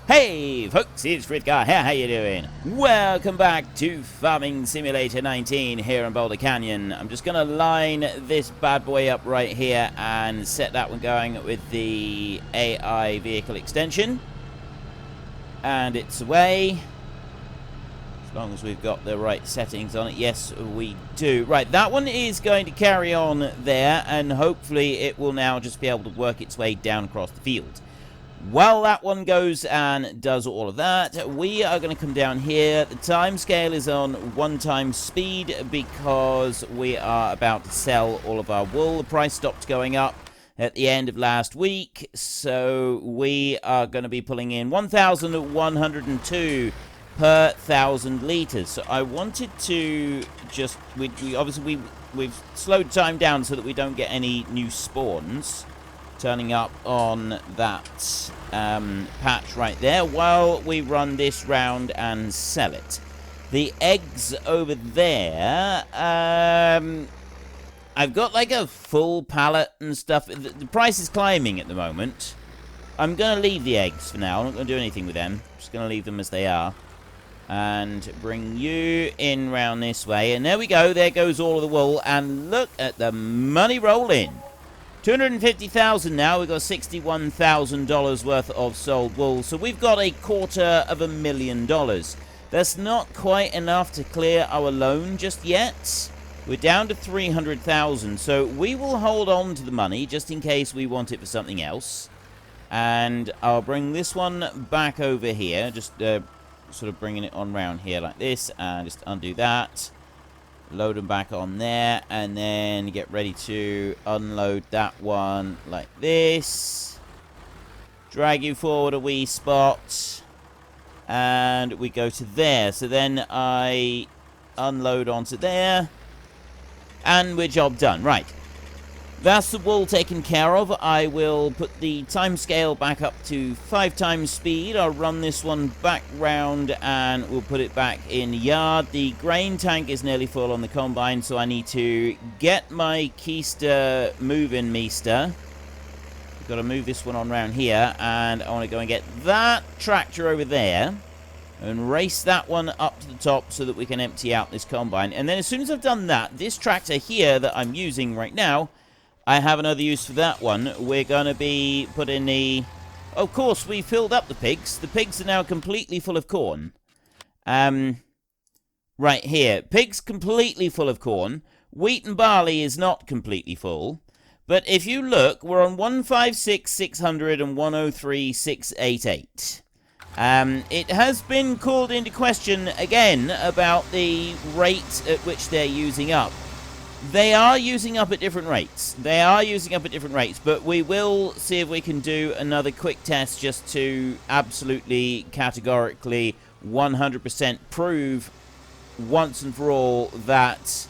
Hey folks, it's Fritgar here, how you doing? Welcome back to Farming Simulator 19 here in Boulder Canyon. I'm just going to line this bad boy up right here and set that one going with the AI vehicle extension. And it's away. As long as we've got the right settings on it. Yes, we do. Right, that one is going to carry on there, and hopefully it will now just be able to work its way down across the field. While that one goes and does all of that, we are going to come down here. The time scale is on 1 speed because we are about to sell all of our wool. The price stopped going up at the end of last week, so we are going to be pulling in 1,102 per 1,000 litres. So I wanted to just... We've slowed time down so that we don't get any new spawns turning up on that patch right there while we run this round and sell it. The eggs over there, I've got like a full pallet and stuff. The price is climbing at the moment. I'm going to leave the eggs for now. I'm not going to do anything with them. I'm just going to leave them as they are. And bring you in round this way. And there we go. There goes all of the wool. And look at the money rolling. 250,000 now. We've got $61,000 worth of sold wool. So we've got $250,000. That's not quite enough to clear our loan just yet. We're down to 300,000. So we will hold on to the money just in case we want it for something else. And I'll bring this one back over here. Just sort of bringing it on round here like this. And just undo that. Load them back on there, and then get ready to unload that one like this. Drag you forward a wee spot, and we go to there. So then I unload onto there, and we're job done. Right. That's the wool taken care of. I will put the time scale back up to 5 times speed. I'll run this one back round and we'll put it back in yard. The grain tank is nearly full on the combine, so I need to get my keister moving meester. I've got to move this one on round here, and I want to go and get that tractor over there and race that one up to the top so that we can empty out this combine. And then as soon as I've done that, this tractor here that I'm using right now, I have another use for that one. We're going to be putting the... Of course, we filled up the pigs. The pigs are now completely full of corn. Right here. Pigs completely full of corn. Wheat and barley is not completely full. But if you look, we're on 156,600 and 103,688. It has been called into question again about the rate at which they're using up. They are using up at different rates. But we will see if we can do another quick test just to absolutely, categorically, 100% prove once and for all that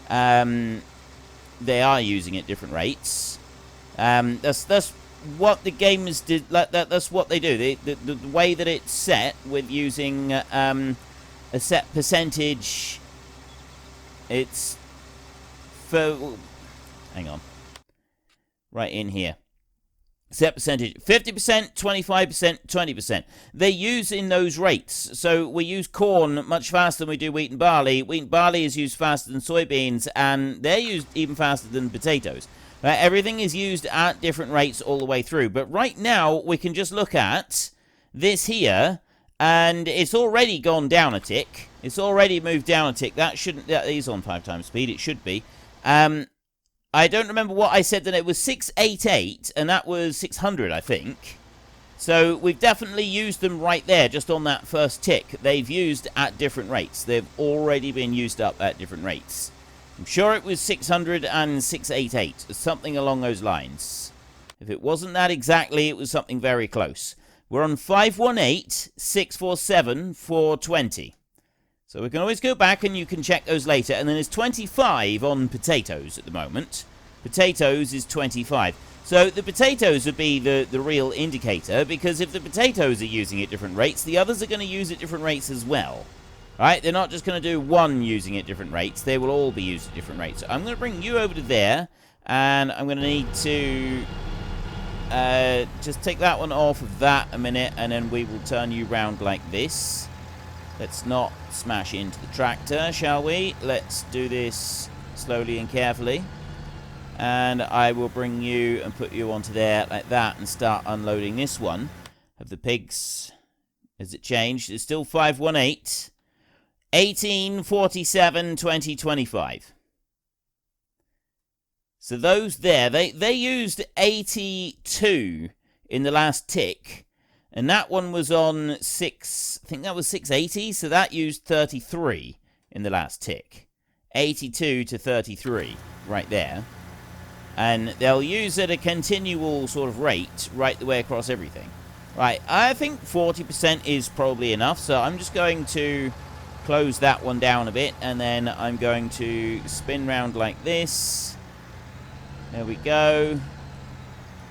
they are using at different rates. That's what the gamers did. That's what they do. The way that it's set with using a set percentage, it's... hang on. Right in here. Set percentage. 50%, 25%, 20%. They use in those rates. So we use corn much faster than we do wheat and barley. Wheat and barley is used faster than soybeans, and they're used even faster than potatoes. Everything is used at different rates all the way through. But right now, we can just look at this here, and it's already gone down a tick. It's already moved down a tick. That is on 5 times speed. It should be. I don't remember what I said, that it was 688, and that was 600, I think. So we've definitely used them right there, just on that first tick. They've used at different rates. They've already been used up at different rates. I'm sure it was 600 and 688, something along those lines. If it wasn't that exactly, it was something very close. We're on 518, 647, 420. So we can always go back and you can check those later. And then there's 25 on potatoes at the moment. Potatoes is 25. So the potatoes would be the real indicator, because if the potatoes are using at different rates, the others are going to use at different rates as well. Right? They're not just going to do one using at different rates. They will all be used at different rates. So I'm going to bring you over to there, and I'm going to need to just take that one off of that a minute, and then we will turn you round like this. Let's not smash into the tractor, shall we? Let's do this slowly and carefully. And I will bring you and put you onto there like that and start unloading this one. Have the pigs... Has it changed? It's still 518. 1847 2025. So those there, they used 82 in the last tick. And that one was on 6, I think that was 680. So that used 33 in the last tick. 82 to 33 right there. And they'll use at a continual sort of rate right the way across everything. Right, I think 40% is probably enough, so I'm just going to close that one down a bit, and then I'm going to spin round like this. There we go.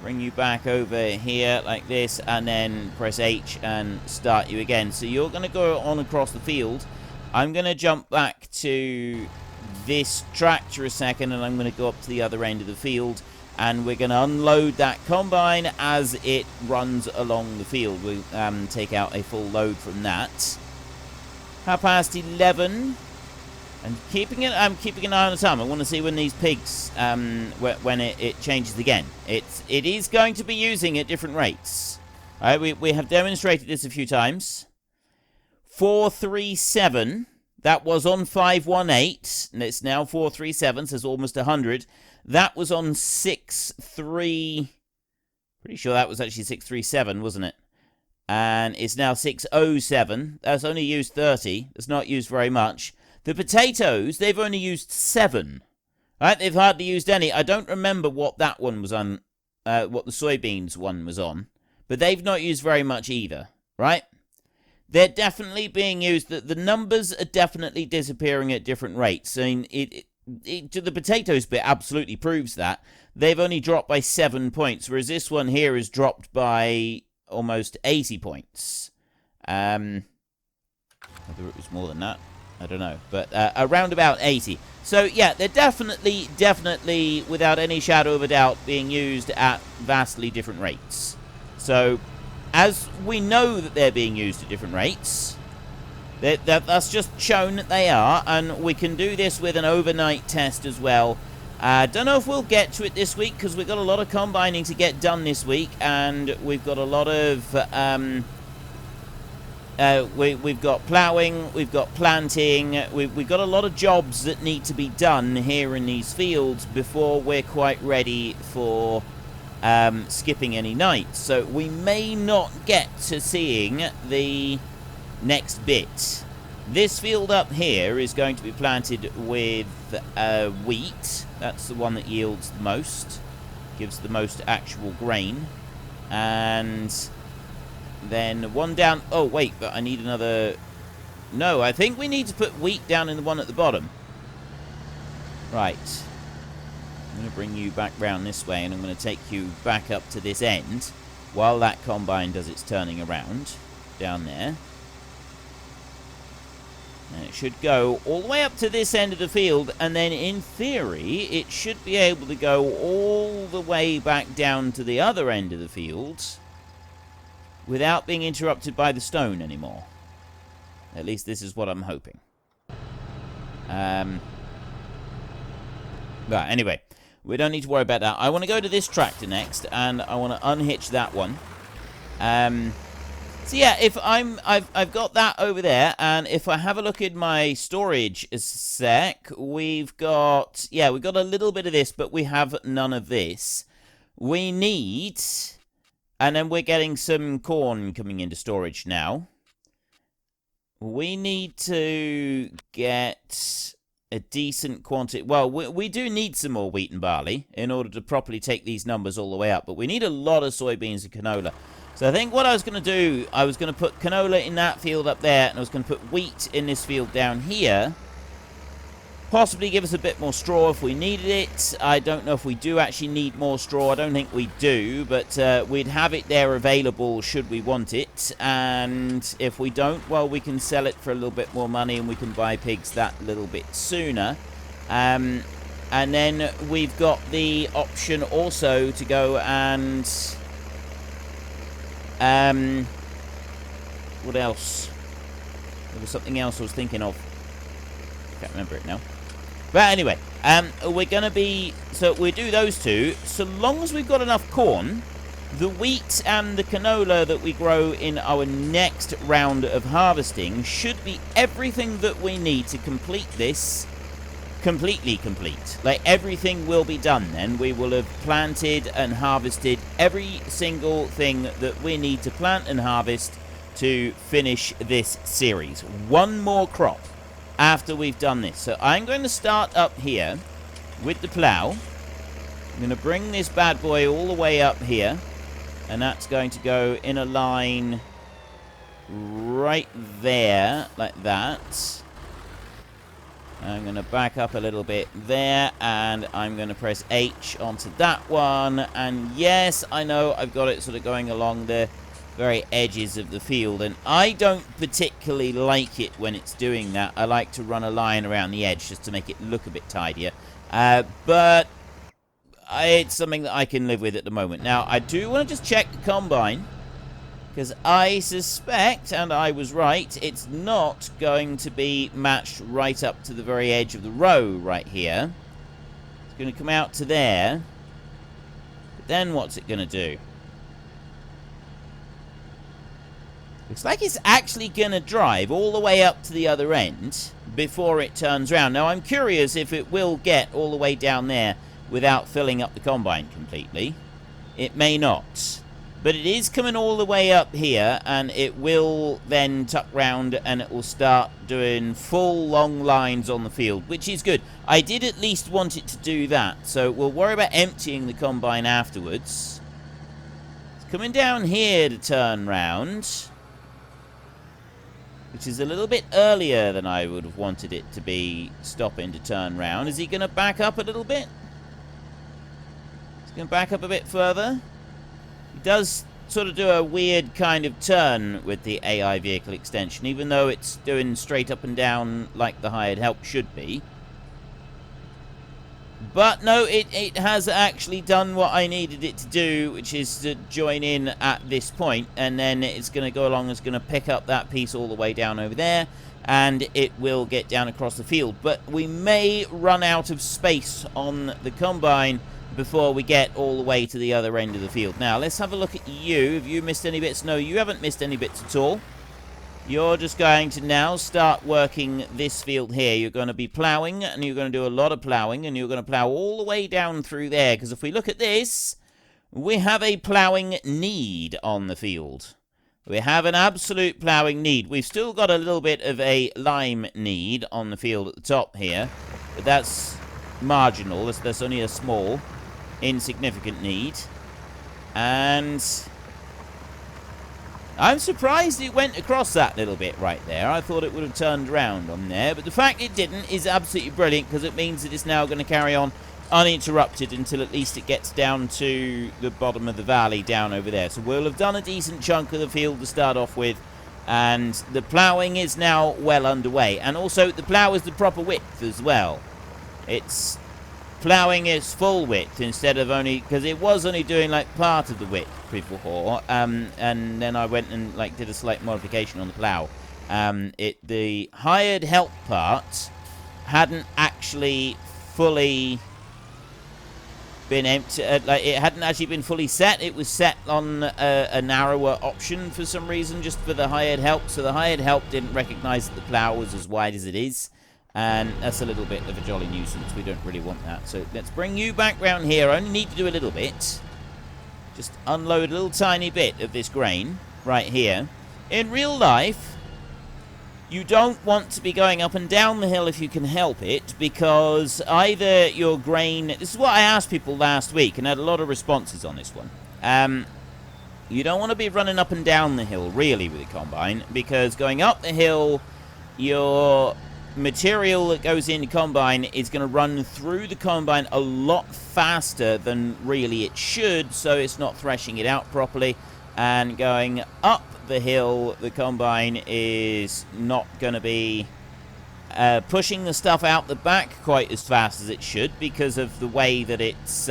Bring you back over here like this, and then press H and start you again. So you're going to go on across the field. I'm going to jump back to this tractor a second, and I'm going to go up to the other end of the field. And we're going to unload that combine as it runs along the field. We'll take out a full load from that. 11:30. And I'm keeping an eye on the time. I want to see when these pigs, when it changes again. It is going to be using at different rates. All right, we have demonstrated this a few times. 437. That was on 518. And it's now 437, so it's almost 100. That was on 6.3... Pretty sure that was actually 637, wasn't it? And it's now 607. That's only used 30. It's not used very much. The potatoes, they've only used 7. Right? They've hardly used any. I don't remember what that one was on, what the soybeans one was on. But they've not used very much either. Right? They're definitely being used. The numbers are definitely disappearing at different rates. I mean, the potatoes bit absolutely proves that. They've only dropped by 7 points, whereas this one here is dropped by almost 80 points. Whether it was more than that, I don't know. But around about 80. So, yeah, they're definitely, without any shadow of a doubt, being used at vastly different rates. So, as we know that they're being used at different rates... That's just shown that they are, and we can do this with an overnight test as well. Don't know if we'll get to it this week, because we've got a lot of combining to get done this week, and we've got a lot of... we've got plowing, we've got planting, we've got a lot of jobs that need to be done here in these fields before we're quite ready for skipping any nights. So we may not get to seeing the... next bit. This field up here is going to be planted with wheat. That's the one that yields the most. Gives the most actual grain. And then one down... Oh, wait, but I need another... No, I think we need to put wheat down in the one at the bottom. Right. I'm going to bring you back round this way, and I'm going to take you back up to this end while that combine does its turning around down there. And it should go all the way up to this end of the field, and then in theory it should be able to go all the way back down to the other end of the field without being interrupted by the stone anymore. At least this is what I'm hoping. But anyway, we don't need to worry about that. I want to go to this tractor next, and I want to unhitch that one. So yeah, if I've got that over there, and if I have a look in my storage a sec, we've got a little bit of this, but we have none of this. We need, and then we're getting some corn coming into storage now. We need to get a decent quantity. Well, we do need some more wheat and barley in order to properly take these numbers all the way up, but we need a lot of soybeans and canola. So I think what I was going to do, I was going to put canola in that field up there, and I was going to put wheat in this field down here. Possibly give us a bit more straw if we needed it. I don't know if we do actually need more straw. I don't think we do, but we'd have it there available should we want it. And if we don't, well, we can sell it for a little bit more money, and we can buy pigs that little bit sooner. And then we've got the option also to go and... What else? There was something else I was thinking of. Can't remember it now. But anyway, we're going to be... So we do those two. So long as we've got enough corn, the wheat and the canola that we grow in our next round of harvesting should be everything that we need to complete this completely complete. Like, everything will be done then. We will have planted and harvested every single thing that we need to plant and harvest to finish this series. One more crop after we've done this. So I'm going to start up here with the plow. I'm going to bring this bad boy all the way up here, and that's going to go in a line right there, like that. I'm going to back up a little bit there, and I'm going to press H onto that one. And yes, I know I've got it sort of going along the very edges of the field, and I don't particularly like it when it's doing that. I like to run a line around the edge just to make it look a bit tidier. But it's something that I can live with at the moment. Now, I do want to just check the combine, because I suspect, and I was right, it's not going to be matched right up to the very edge of the row right here. It's going to come out to there. But then what's it going to do? Looks like it's actually going to drive all the way up to the other end before it turns around. Now, I'm curious if it will get all the way down there without filling up the combine completely. It may not. But it is coming all the way up here, and it will then tuck round, and it will start doing full long lines on the field, which is good. I did at least want it to do that, so we'll worry about emptying the combine afterwards. It's coming down here to turn round, which is a little bit earlier than I would have wanted it to be stopping to turn round. Is he going to back up a little bit? He's going to back up a bit further. He does sort of do a weird kind of turn with the AI vehicle extension, even though it's doing straight up and down like the hired help should be. But no, it has actually done what I needed it to do, which is to join in at this point, and then it's going to go along, it's going to pick up that piece all the way down over there, and it will get down across the field. But we may run out of space on the combine before we get all the way to the other end of the field. Now, let's have a look at you. Have you missed any bits? No, you haven't missed any bits at all. You're just going to now start working this field here. You're going to be plowing, and you're going to do a lot of plowing, and you're going to plow all the way down through there, because if we look at this, we have a plowing need on the field. We have an absolute plowing need. We've still got a little bit of a lime need on the field at the top here, but that's marginal. That's only a small, insignificant need. And I'm surprised it went across that little bit right there. I thought it would have turned around on there, but the fact it didn't is absolutely brilliant, because it means that it's now going to carry on uninterrupted until at least it gets down to the bottom of the valley down over there. So we'll have done a decent chunk of the field to start off with, and the ploughing is now well underway. And also the plough is the proper width as well. It's ploughing its full width instead of only, because it was only doing like part of the width before, and then I went and like did a slight modification on the plough. The hired help part hadn't actually fully been empty, like it hadn't actually been fully set. It was set on a narrower option for some reason, just for the hired help. So the hired help didn't recognize that the plough was as wide as it is. And that's a little bit of a jolly nuisance. We don't really want that. So let's bring you back round here. I only need to do a little bit. Just unload a little tiny bit of this grain right here. In real life, you don't want to be going up and down the hill if you can help it, because either your grain... This is what I asked people last week, and I had a lot of responses on this one. You don't want to be running up and down the hill, really, with the combine, because going up the hill, your material that goes in the combine is going to run through the combine a lot faster than really it should, so it's not threshing it out properly. And going up the hill, the combine is not going to be pushing the stuff out the back quite as fast as it should, because of the way that it's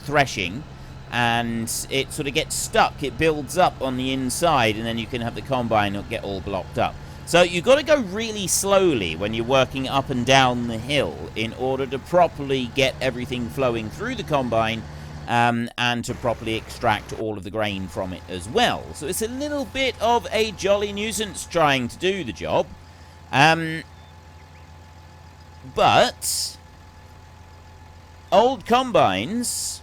threshing. and it sort of gets stuck. It builds up on the inside, and then you can have the combine get all blocked up. So you've got to go really slowly when you're working up and down the hill in order to properly get everything flowing through the combine, and to properly extract all of the grain from it as well. So it's a little bit of a jolly nuisance trying to do the job. But old combines,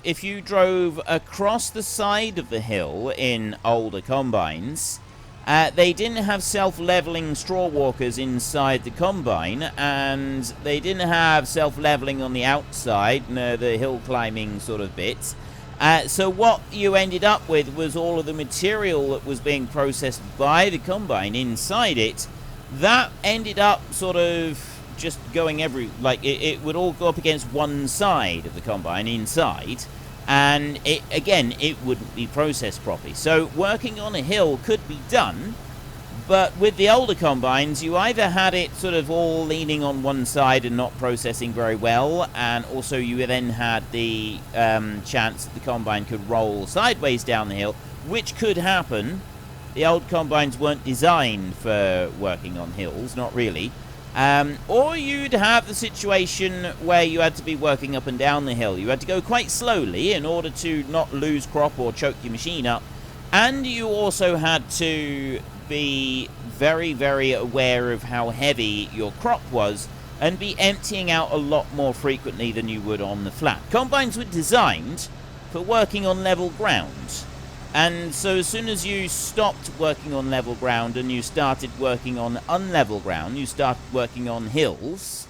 if you drove across the side of the hill in older combines, they didn't have self-leveling straw walkers inside the combine, and they didn't have self-leveling on the outside, the hill climbing sort of bits. So what you ended up with was all of the material that was being processed by the combine inside it. That ended up sort of just going it would all go up against one side of the combine inside, and it wouldn't be processed properly. So working on a hill could be done, but with the older combines, you either had it sort of all leaning on one side and not processing very well, and also you then had the chance that the combine could roll sideways down the hill, which could happen. The old combines weren't designed for working on hills, not really. Or you'd have the situation where you had to be working up and down the hill. You had to go quite slowly in order to not lose crop or choke your machine up. And you also had to be very, very aware of how heavy your crop was and be emptying out a lot more frequently than you would on the flat. Combines were designed for working on level ground. And so as soon as you stopped working on level ground and you started working on unlevel ground, you started working on hills,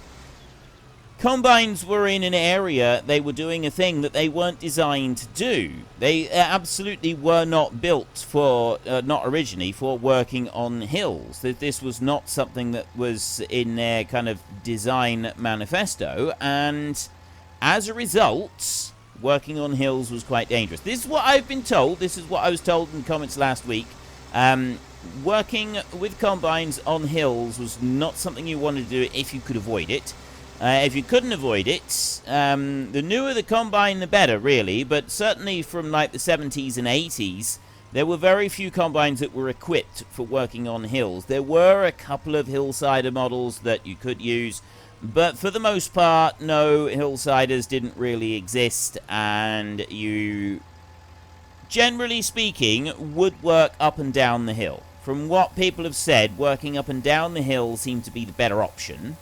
combines were in an area, they were doing a thing that they weren't designed to do. They absolutely were not built for, not originally, for working on hills. This was not something that was in their kind of design manifesto, and as a result, working on hills was quite dangerous. This is what I've been told. This is what I was told in comments last week. Working with combines on hills was not something you wanted to do if you could avoid it. If you couldn't avoid it, the newer the combine, the better, really. But certainly from like the 70s and 80s, there were very few combines that were equipped for working on hills. There were a couple of hillsider models that you could use, but for the most part, no, hillsiders didn't really exist, and you, generally speaking, would work up and down the hill. From what people have said, working up and down the hill seemed to be the better option,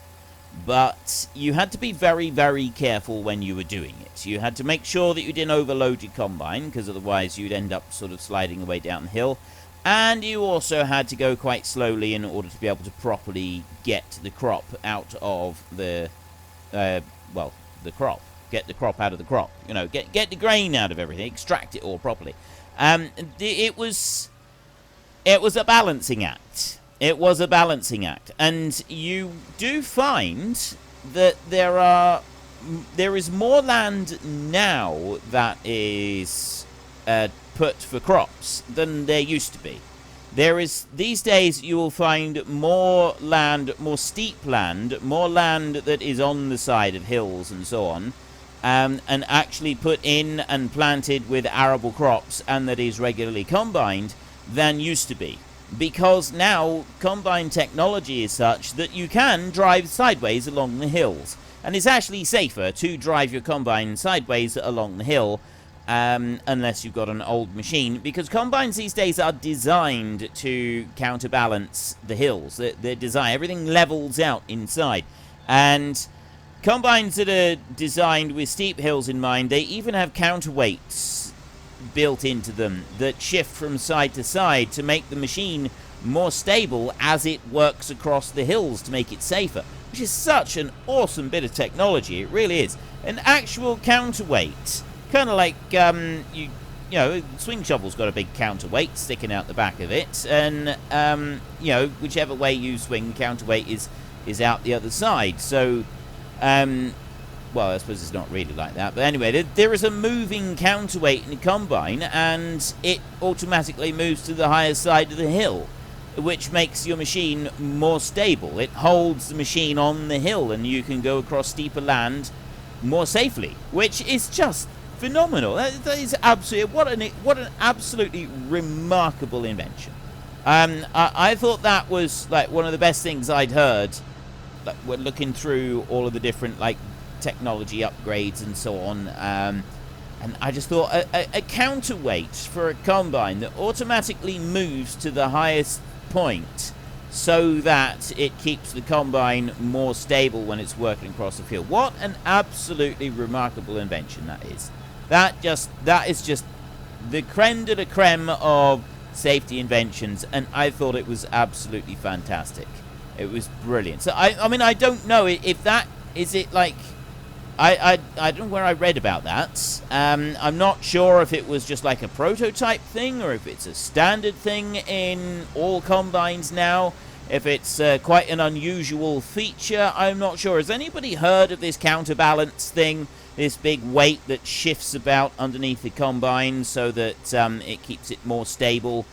but you had to be very, very careful when you were doing it. You had to make sure that you didn't overload your combine, because otherwise you'd end up sort of sliding away down the hill. And you also had to go quite slowly in order to be able to properly get the crop out of the, the crop. Get the crop out of the crop. You know, get the grain out of everything. Extract it all properly. It was a balancing act. It was a balancing act. And you do find that there is more land now that is put for crops than there used to be. These days you will find more land, more steep land, more land that is on the side of hills and so on, and actually put in and planted with arable crops and that is regularly combined than used to be. Because now combine technology is such that you can drive sideways along the hills. And it's actually safer to drive your combine sideways along the hill, unless you've got an old machine, because combines these days are designed to counterbalance the hills. They're designed, everything levels out inside. And combines that are designed with steep hills in mind, they even have counterweights built into them that shift from side to side to make the machine more stable as it works across the hills to make it safer, which is such an awesome bit of technology. It really is. An actual counterweight. Kind of like, you know, swing shovel's got a big counterweight sticking out the back of it, and, you know, whichever way you swing, the counterweight is out the other side. So, well, I suppose it's not really like that, but anyway, there is a moving counterweight in the combine, and it automatically moves to the higher side of the hill, which makes your machine more stable. It holds the machine on the hill, and you can go across steeper land more safely, which is just phenomenal. That is absolutely what an absolutely remarkable invention. I thought that was like one of the best things I'd heard. Like, we're looking through all of the different like technology upgrades and so on, and I just thought a counterweight for a combine that automatically moves to the highest point so that it keeps the combine more stable when it's working across the field. What an absolutely remarkable invention that is. That is just the creme de la creme of safety inventions, and I thought it was absolutely fantastic. It was brilliant. So I mean, I don't know if that is it. Like, I don't know where I read about that. I'm not sure if it was just like a prototype thing or if it's a standard thing in all combines now. If it's quite an unusual feature, I'm not sure. Has anybody heard of this counterbalance thing? This big weight that shifts about underneath the combine so that it keeps it more stable.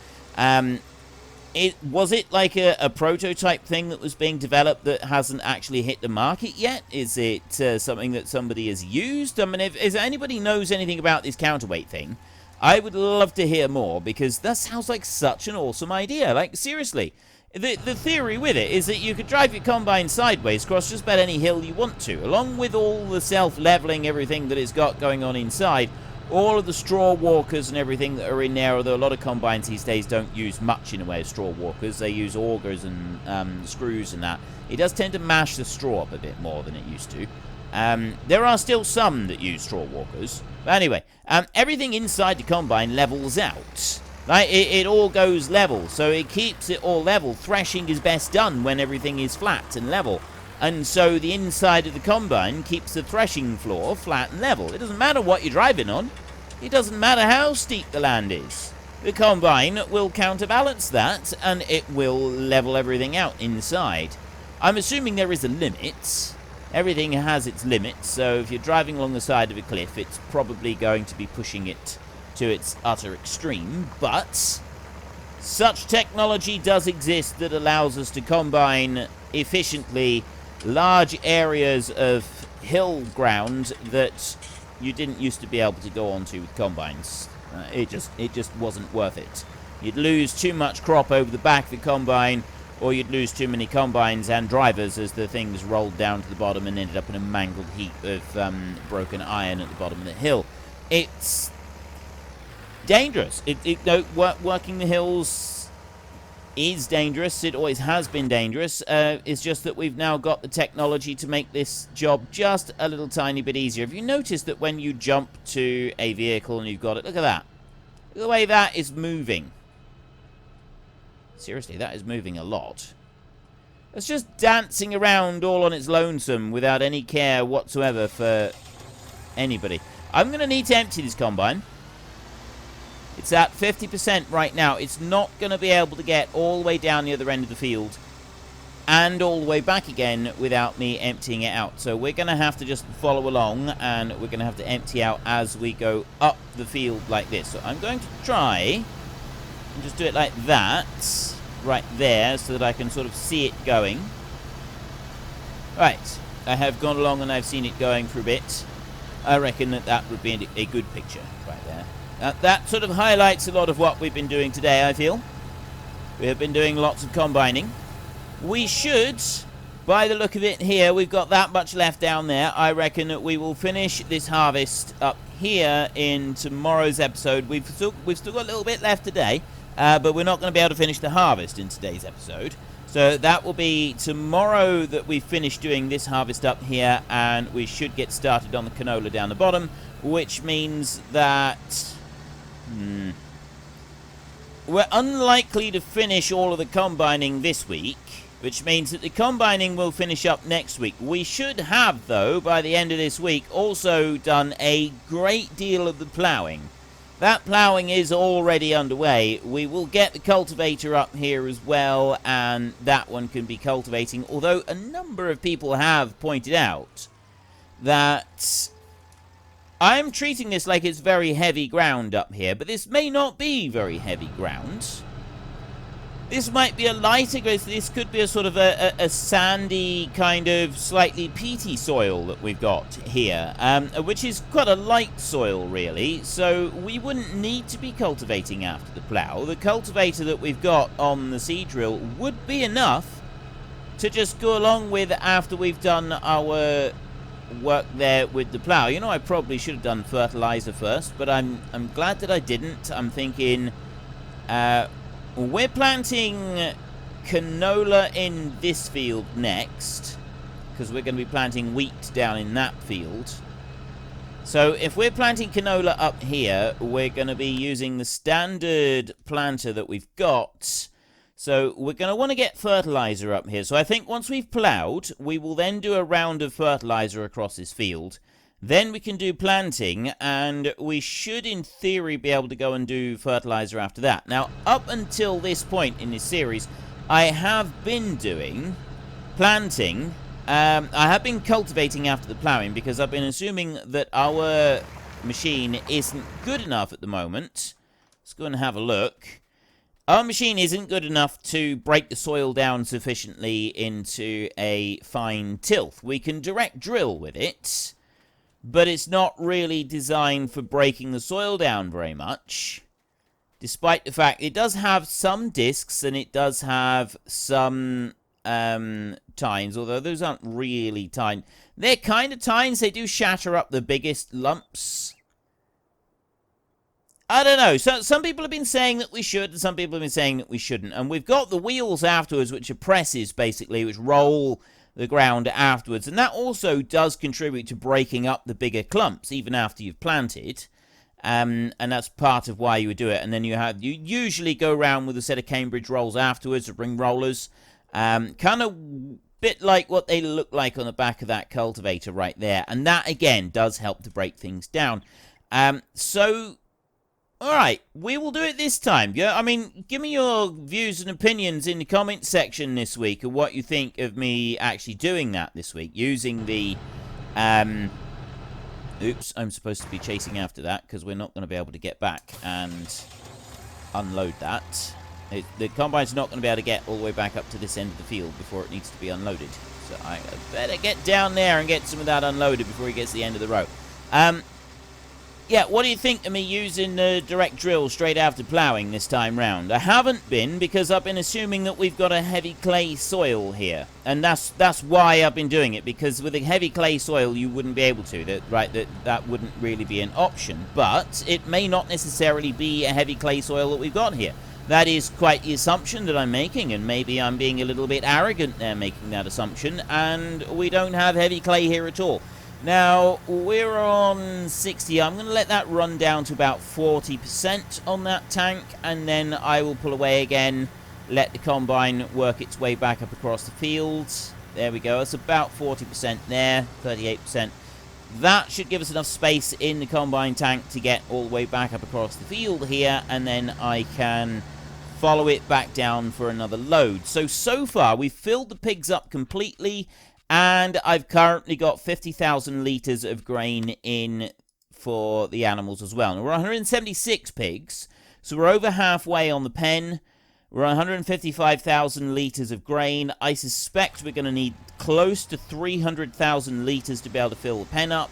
Was it like a prototype thing that was being developed that hasn't actually hit the market yet? Is it something that somebody has used? I mean, if anybody knows anything about this counterweight thing, I would love to hear more, because that sounds like such an awesome idea. Like, seriously. The theory with it is that you could drive your combine sideways across just about any hill you want to, along with all the self-leveling, everything that it's got going on inside. All of the straw walkers and everything that are in there, although a lot of combines these days don't use much in the way of straw walkers. They use augers and screws and that. It does tend to mash the straw up a bit more than it used to. There are still some that use straw walkers. But anyway, everything inside the combine levels out. Like, it all goes level, so it keeps it all level. Threshing is best done when everything is flat and level. And so the inside of the combine keeps the threshing floor flat and level. It doesn't matter what you're driving on. It doesn't matter how steep the land is. The combine will counterbalance that, and it will level everything out inside. I'm assuming there is a limit. Everything has its limits, so if you're driving along the side of a cliff, it's probably going to be pushing it to its utter extreme, but such technology does exist that allows us to combine efficiently large areas of hill ground that you didn't used to be able to go onto with combines. It just wasn't worth it. You'd lose too much crop over the back of the combine, or you'd lose too many combines and drivers as the things rolled down to the bottom and ended up in a mangled heap of broken iron at the bottom of the hill. It's dangerous. Working the hills is dangerous. It always has been dangerous. It's just that we've now got the technology to make this job just a little tiny bit easier. Have you noticed that when you jump to a vehicle and you've got it, look at that. Look at the way that is moving. Seriously, that is moving a lot. It's just dancing around all on its lonesome without any care whatsoever for anybody. I'm going to need to empty this combine. It's at 50% right now. It's not going to be able to get all the way down the other end of the field and all the way back again without me emptying it out. So we're going to have to just follow along, and we're going to have to empty out as we go up the field like this. So I'm going to try and just do it like that, right there, so that I can sort of see it going. Right, I have gone along and I've seen it going for a bit. I reckon that would be a good picture right there. That sort of highlights a lot of what we've been doing today, I feel. We have been doing lots of combining. We should, by the look of it here, we've got that much left down there. I reckon that we will finish this harvest up here in tomorrow's episode. We've still got a little bit left today, but we're not going to be able to finish the harvest in today's episode. So that will be tomorrow that we finish doing this harvest up here, and we should get started on the canola down the bottom, which means that we're unlikely to finish all of the combining this week, which means that the combining will finish up next week. We should have, though, by the end of this week, also done a great deal of the plowing. That plowing is already underway. We will get the cultivator up here as well, and that one can be cultivating, although a number of people have pointed out that I'm treating this like it's very heavy ground up here, but this may not be very heavy ground. This might be a lighter grade. This could be a sort of a sandy, kind of slightly peaty soil that we've got here, which is quite a light soil, really. So we wouldn't need to be cultivating after the plough. The cultivator that we've got on the seed drill would be enough to just go along with after we've done our work there with the plough. You know, I probably should have done fertilizer first, but I'm glad that I didn't. I'm thinking... we're planting canola in this field next, because we're going to be planting wheat down in that field. So if we're planting canola up here, we're going to be using the standard planter that we've got. So we're going to want to get fertilizer up here. So I think once we've ploughed, we will then do a round of fertilizer across this field. Then we can do planting, and we should, in theory, be able to go and do fertilizer after that. Now, up until this point in this series, I have been doing planting. I have been cultivating after the ploughing, because I've been assuming that our machine isn't good enough at the moment. Let's go and have a look. Our machine isn't good enough to break the soil down sufficiently into a fine tilth. We can direct drill with it, but it's not really designed for breaking the soil down very much, despite the fact it does have some discs and it does have some tines, although those aren't really tine. They're kind of tines. They do shatter up the biggest lumps. I don't know. So some people have been saying that we should, and some people have been saying that we shouldn't. And we've got the wheels afterwards, which are presses, basically, which roll the ground afterwards, and that also does contribute to breaking up the bigger clumps even after you've planted, and that's part of why you would do it. And then you usually go around with a set of Cambridge rolls afterwards, or ring rollers, kind of bit like what they look like on the back of that cultivator right there, and that again does help to break things down. So alright, we will do it this time. Yeah, I mean, give me your views and opinions in the comments section this week of what you think of me actually doing that this week. Using the, oops, I'm supposed to be chasing after that because we're not going to be able to get back and unload that. The combine's not going to be able to get all the way back up to this end of the field before it needs to be unloaded. So I better get down there and get some of that unloaded before he gets to the end of the row. Yeah, what do you think of me using the direct drill straight after ploughing this time round? I haven't been, because I've been assuming that we've got a heavy clay soil here. And that's why I've been doing it, because with a heavy clay soil you wouldn't be able to. That wouldn't really be an option. But it may not necessarily be a heavy clay soil that we've got here. That is quite the assumption that I'm making, and maybe I'm being a little bit arrogant there making that assumption, and we don't have heavy clay here at all. Now, we're on 60. I'm going to let that run down to about 40% on that tank, and then I will pull away again, let the combine work its way back up across the fields. There we go. It's about 40% there, 38%. That should give us enough space in the combine tank to get all the way back up across the field here, and then I can follow it back down for another load. So far, we've filled the pigs up completely, and I've currently got 50,000 litres of grain in for the animals as well. Now, we're 176 pigs, so we're over halfway on the pen. We're 155,000 litres of grain. I suspect we're going to need close to 300,000 litres to be able to fill the pen up,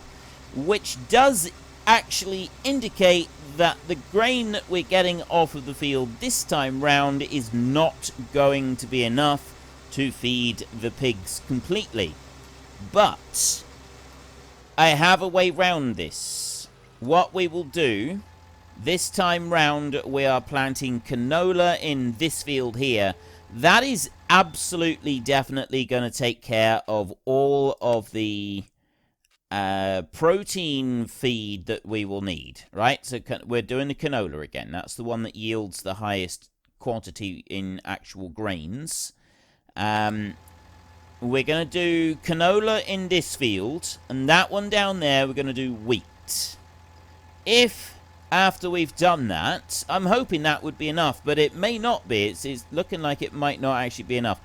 which does actually indicate that the grain that we're getting off of the field this time round is not going to be enough to feed the pigs completely. But I have a way round this. What we will do this time round, we are planting canola in this field here. That is absolutely definitely going to take care of all of the protein feed that we will need, right? So we're doing the canola again. That's the one that yields the highest quantity in actual grains. We're going to do canola in this field, and that one down there we're going to do wheat. If after we've done that, I'm hoping that would be enough, but it may not be. It's looking like it might not actually be enough.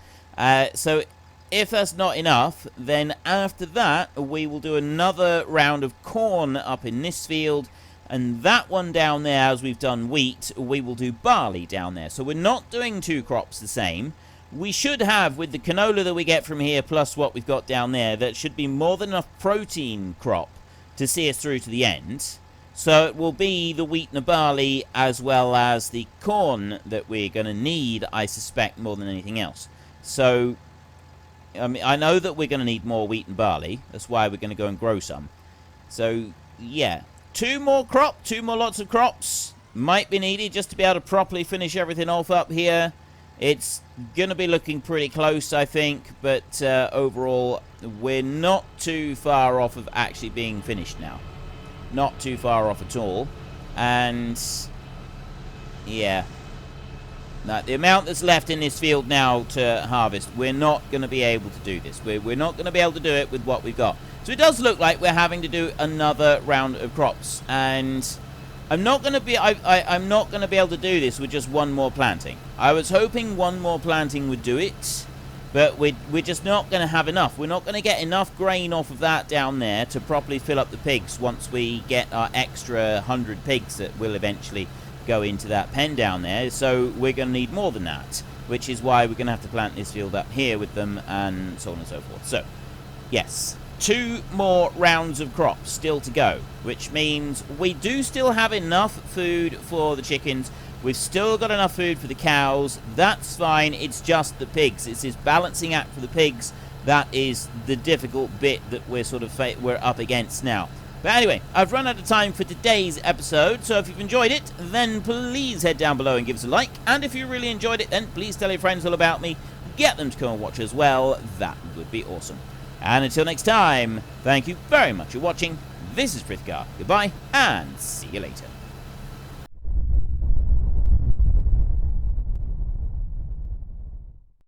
So if that's not enough, then after that we will do another round of corn up in this field, And that one down there, as we've done wheat, we will do barley down there. So we're not doing 2 crops the same. We should have, with the canola that we get from here, plus what we've got down there, that should be more than enough protein crop to see us through to the end. So it will be the wheat and the barley, as well as the corn that we're going to need, I suspect, more than anything else. So, I mean, I know that we're going to need more wheat and barley. That's why we're going to go and grow some. So, yeah. 2 more lots of crops might be needed just to be able to properly finish everything off up here. It's going to be looking pretty close, I think, but overall, we're not too far off of actually being finished now. Not too far off at all. And, yeah. Now, the amount that's left in this field now to harvest, we're not going to be able to do this. We're not going to be able to do it with what we've got. So it does look like we're having to do another round of crops. And I'm not going to be I'm not going to be able to do this with just 1 more planting. I was hoping 1 more planting would do it, but we're just not going to have enough. We're not going to get enough grain off of that down there to properly fill up the pigs once we get our extra 100 pigs that will eventually go into that pen down there. So we're going to need more than that, which is why we're going to have to plant this field up here with them and so on and so forth. So, yes. 2 more rounds of crops still to go, which means we do still have enough food for the chickens. We've still got enough food for the cows. That's fine. It's just the pigs. It's this balancing act for the pigs that is the difficult bit that we're up against now. But anyway, I've run out of time for today's episode, so if you've enjoyed it, then please head down below and give us a like. And if you really enjoyed it, then please tell your friends all about me. Get them to come and watch as well. That would be awesome. And until next time, thank you very much for watching. This is Frithgar. Goodbye, and see you later.